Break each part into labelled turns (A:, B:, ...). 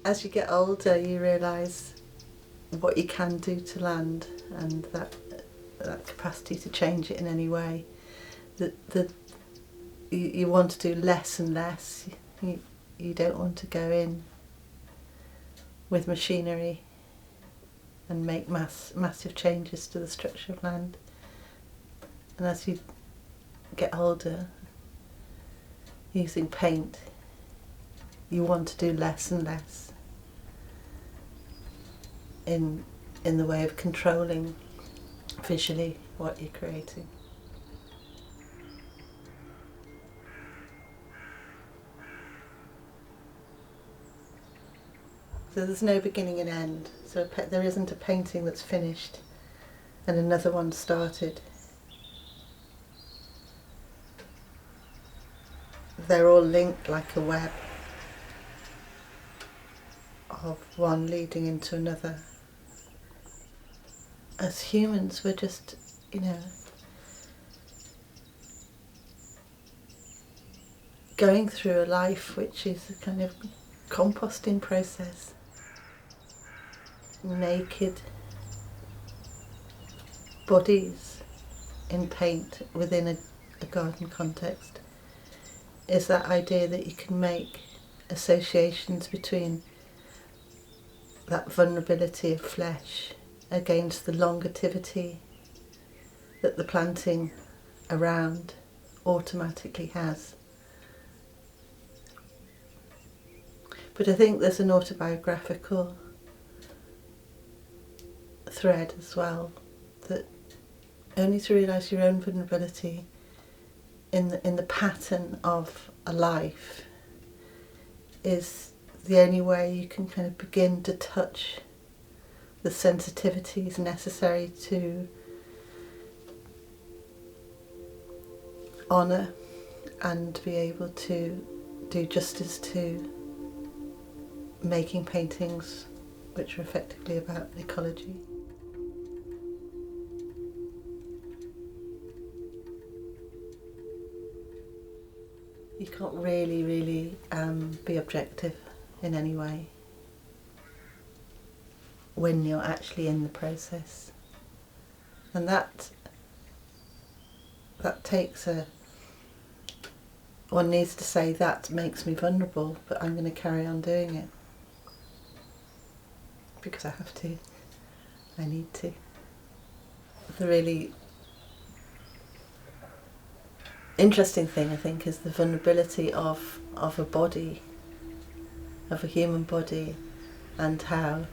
A: as you get older, you realise what you can do to land, and that capacity to change it in any way. You want to do less and less. You don't want to go in with machinery and make massive changes to the structure of land. And as you get older, using paint, you want to do less and less in the way of controlling visually what you're creating. So there's no beginning and end. So there isn't a painting that's finished and another one started. They're all linked like a web of one leading into another. As humans, we're just, going through a life which is a kind of composting process. Naked bodies in paint within a garden context is that idea that you can make associations between that vulnerability of flesh against the longevity that the planting around automatically has. But I think there's an autobiographical thread as well, that only to realise your own vulnerability in the pattern of a life is the only way you can kind of begin to touch the sensitivities necessary to honour and be able to do justice to making paintings which are effectively about ecology. You can't really be objective in any way when you're actually in the process, and that takes one needs to say that makes me vulnerable, but I'm going to carry on doing it because I have to, I need to. The really interesting thing, I think, is the vulnerability of a body, of a human body, and how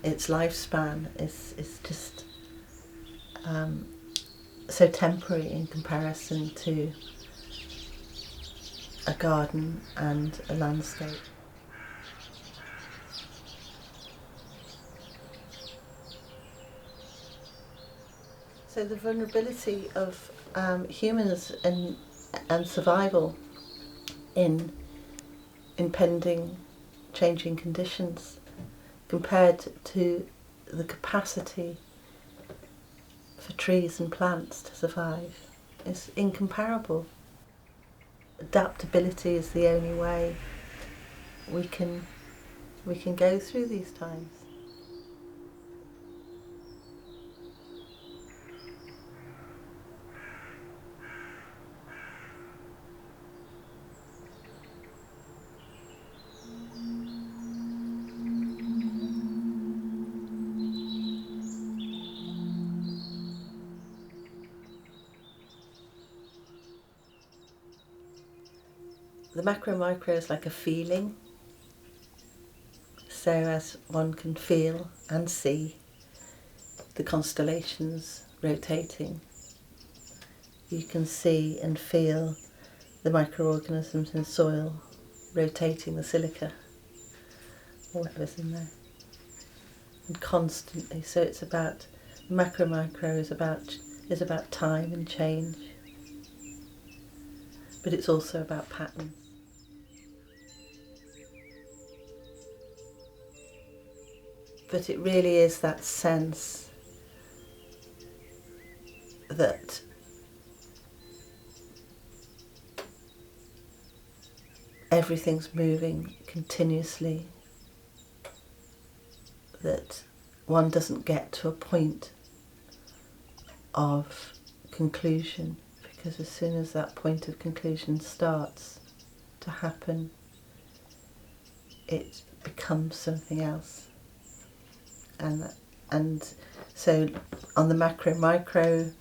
A: its lifespan is just so temporary in comparison to a garden and a landscape. So the vulnerability of humans and survival in impending changing conditions compared to the capacity for trees and plants to survive is incomparable. Adaptability is the only way we can go through these times. The macro-micro is like a feeling, so as one can feel and see the constellations rotating, you can see and feel the microorganisms in soil rotating the silica or whatever's in there, and constantly. So it's about macro-micro is about time and change, but it's also about patterns. But it really is that sense that everything's moving continuously one doesn't get to a point of conclusion, because as soon as that point of conclusion starts to happen, it becomes something else. And so on the macro micro,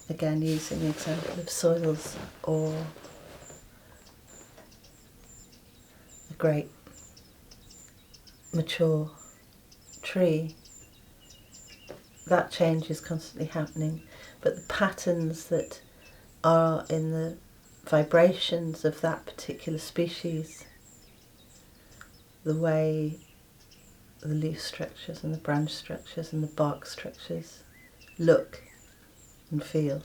A: again using the example of soils or a great mature tree, that change is constantly happening, but the patterns that are in the vibrations of that particular species, the way the leaf structures and the branch structures and the bark structures look and feel,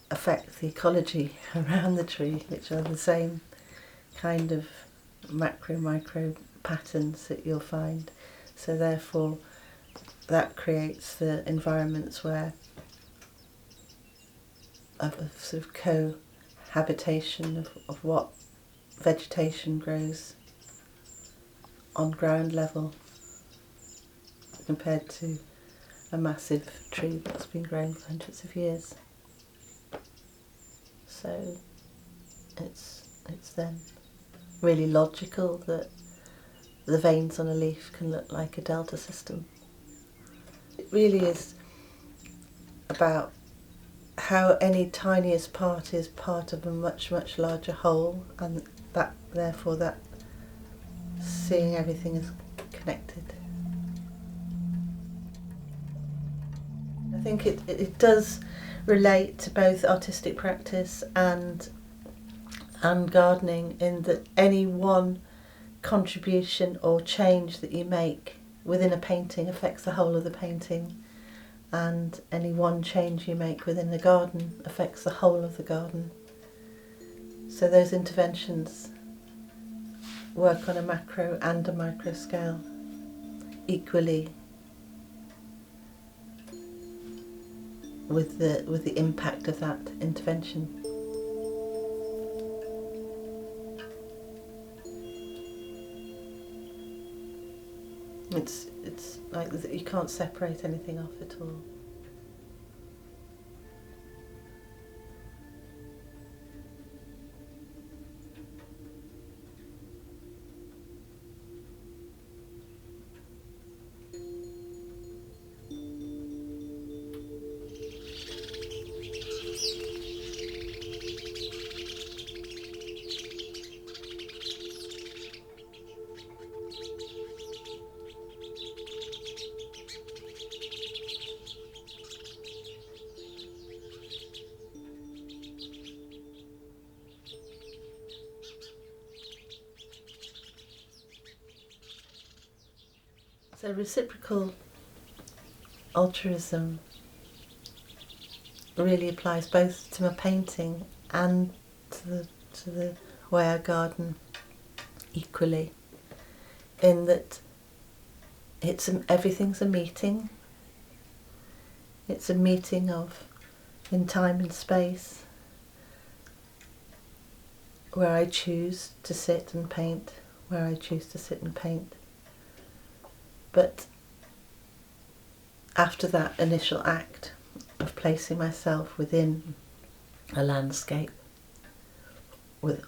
A: affect the ecology around the tree, which are the same kind of macro micro patterns that you'll find. So therefore that creates the environments where a sort of cohabitation of what vegetation grows on ground level compared to a massive tree that's been growing for hundreds of years. So it's then really logical that the veins on a leaf can look like a delta system. It really is about how any tiniest part is part of a much, much larger whole, and that therefore that seeing everything as connected. I think it does relate to both artistic practice and gardening, in that any one contribution or change that you make within a painting affects the whole of the painting, and any one change you make within the garden affects the whole of the garden. So those interventions work on a macro and a micro scale equally, with the impact of that intervention. It's like you can't separate anything off at all. So reciprocal altruism really applies both to my painting and to the way I garden equally, in that everything's a meeting. It's a meeting in time and space, where I choose to sit and paint, where I choose to sit and paint. But after that initial act of placing myself within a landscape or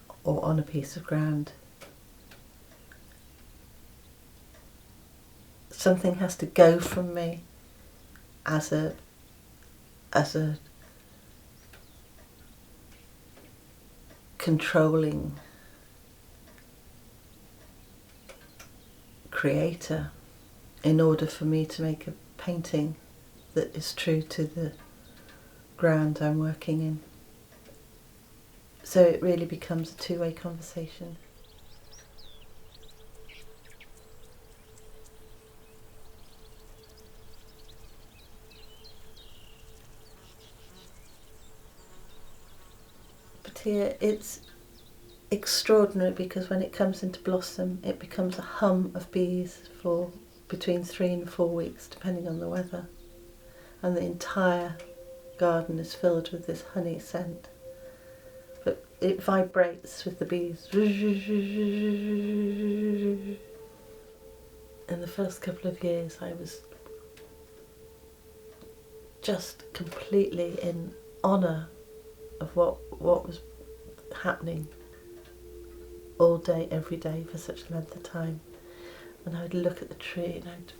A: on a piece of ground, something has to go from me as a controlling creator, in order for me to make a painting that is true to the ground I'm working in. So it really becomes a two-way conversation. But here it's extraordinary, because when it comes into blossom it becomes a hum of bees for between 3 and 4 weeks, depending on the weather, and the entire garden is filled with this honey scent. But it vibrates with the bees. in the first couple of years I was just completely in honour of what was happening all day, every day for such a length of time. And I would look at the tree and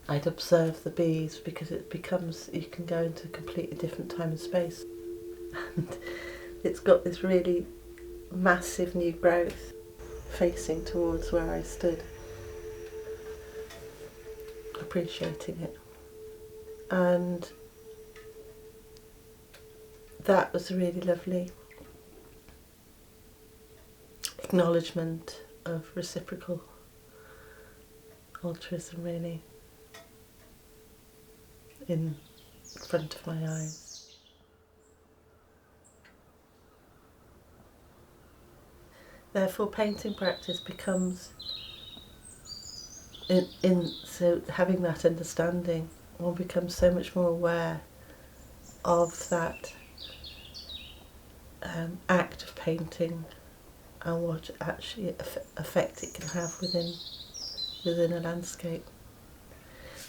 A: I'd observe the bees, because it becomes, you can go into a completely different time and space. And it's got this really massive new growth facing towards where I stood, appreciating it. And that was a really lovely acknowledgement of reciprocal altruism, really, in front of my eyes. Therefore, painting practice becomes, so having that understanding, one becomes so much more aware of that act of painting and what actually effect it can have within a landscape.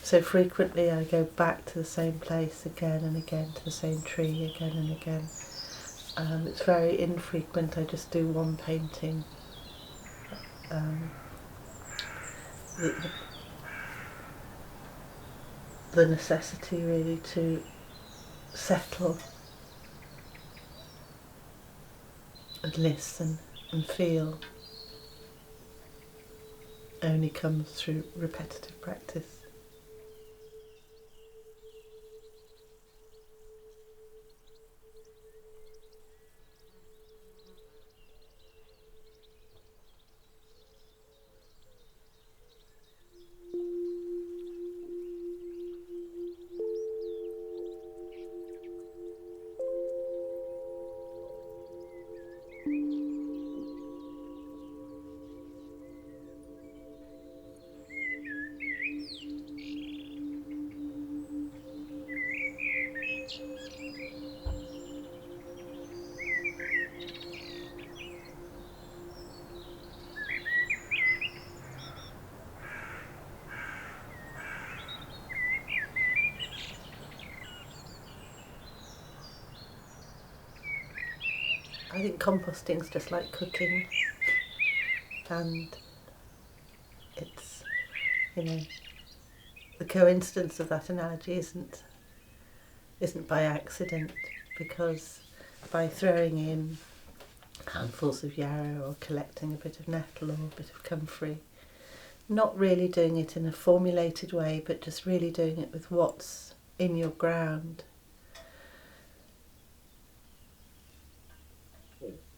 A: So frequently I go back to the same place again and again, to the same tree again and again. It's very infrequent, I just do one painting. The necessity really to settle and listen and feel only comes through repetitive practice. I think composting's just like cooking, and it's, the coincidence of that analogy isn't by accident, because by throwing in handfuls of yarrow or collecting a bit of nettle or a bit of comfrey, not really doing it in a formulated way, but just really doing it with what's in your ground,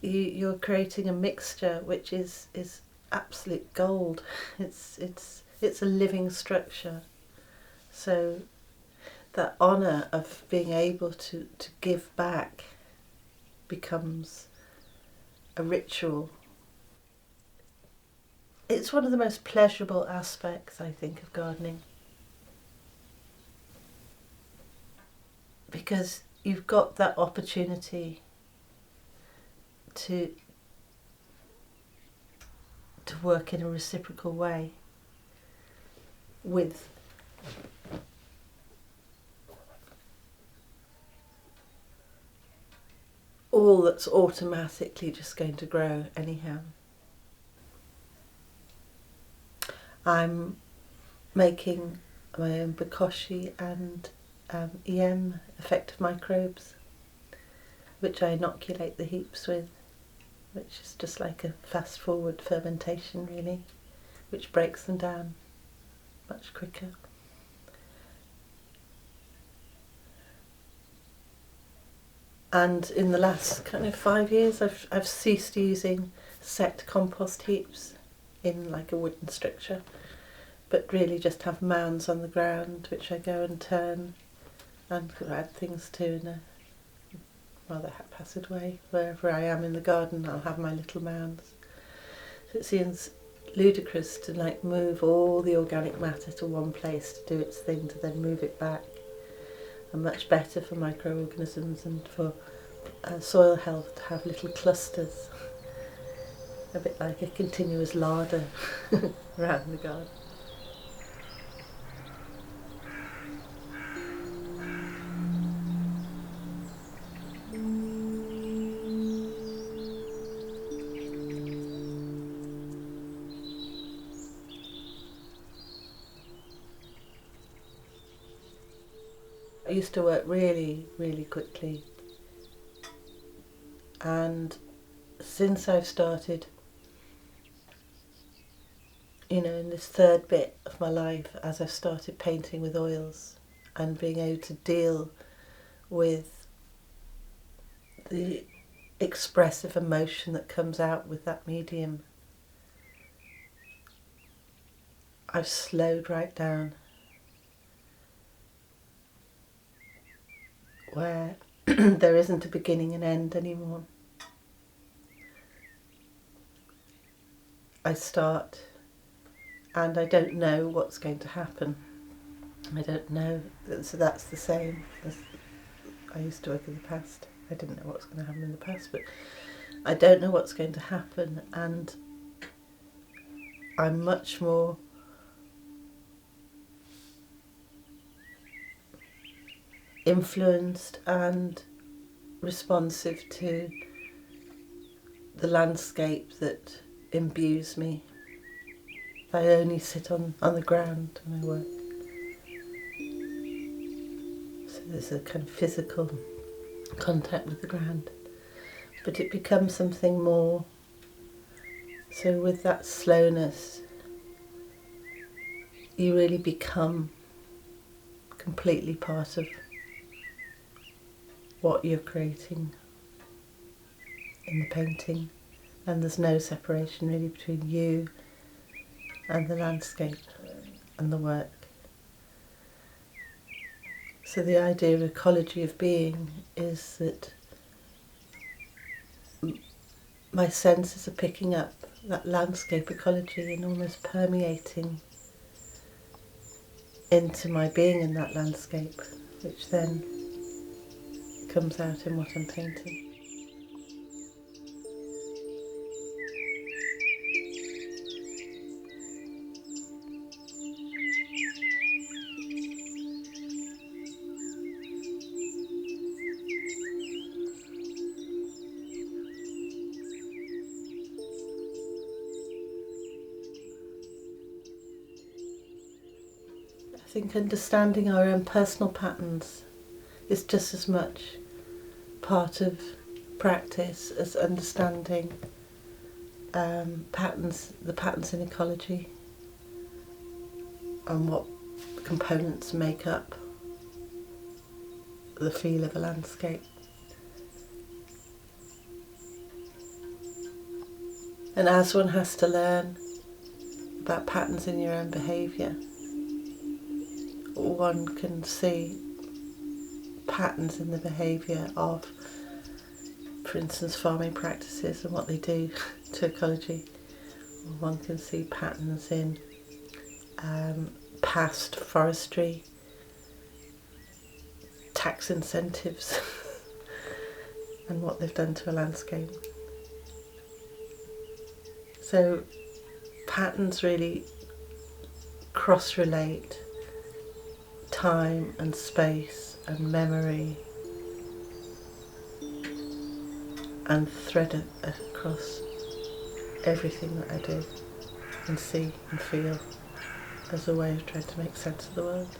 A: you're creating a mixture which is absolute gold. It's a living structure. So that honour of being able to give back becomes a ritual. It's one of the most pleasurable aspects, I think, of gardening, because you've got that opportunity to work in a reciprocal way with all that's automatically just going to grow anyhow. I'm making my own bokashi and EM, effective microbes, which I inoculate the heaps with, which is just like a fast forward fermentation really, which breaks them down much quicker. And in the last kind of 5 years I've ceased using set compost heaps in like a wooden structure, but really just have mounds on the ground which I go and turn and add things to in a rather haphazard way. Wherever I am in the garden I'll have my little mounds. So it seems ludicrous to like move all the organic matter to one place to do its thing, to then move it back. And much better for microorganisms and for soil health to have little clusters, a bit like a continuous larder around the garden. used to work really, really quickly, and since I've started, in this third bit of my life, as I've started painting with oils and being able to deal with the expressive emotion that comes out with that medium, I've slowed right down, where there isn't a beginning and end anymore. I start and I don't know what's going to happen. I don't know, so that's the same as I used to work in the past. I didn't know what was going to happen in the past, but I don't know what's going to happen, and I'm much more influenced and responsive to the landscape that imbues me. I only sit on the ground when I work. So there's a kind of physical contact with the ground. But it becomes something more. So with that slowness, you really become completely part of what you're creating in the painting. And there's no separation really between you and the landscape and the work. So the idea of ecology of being is that my senses are picking up that landscape ecology and almost permeating into my being in that landscape, which then comes out in what I'm painting. I think understanding our own personal patterns is just as much part of practice as understanding the patterns in ecology and what components make up the feel of a landscape. And as one has to learn about patterns in your own behaviour, one can see patterns in the behaviour of, for instance, farming practices and what they do to ecology. Or one can see patterns in past forestry, tax incentives and what they've done to a landscape. So patterns really cross-relate time and space and memory and thread across everything that I do and see and feel as a way of trying to make sense of the world.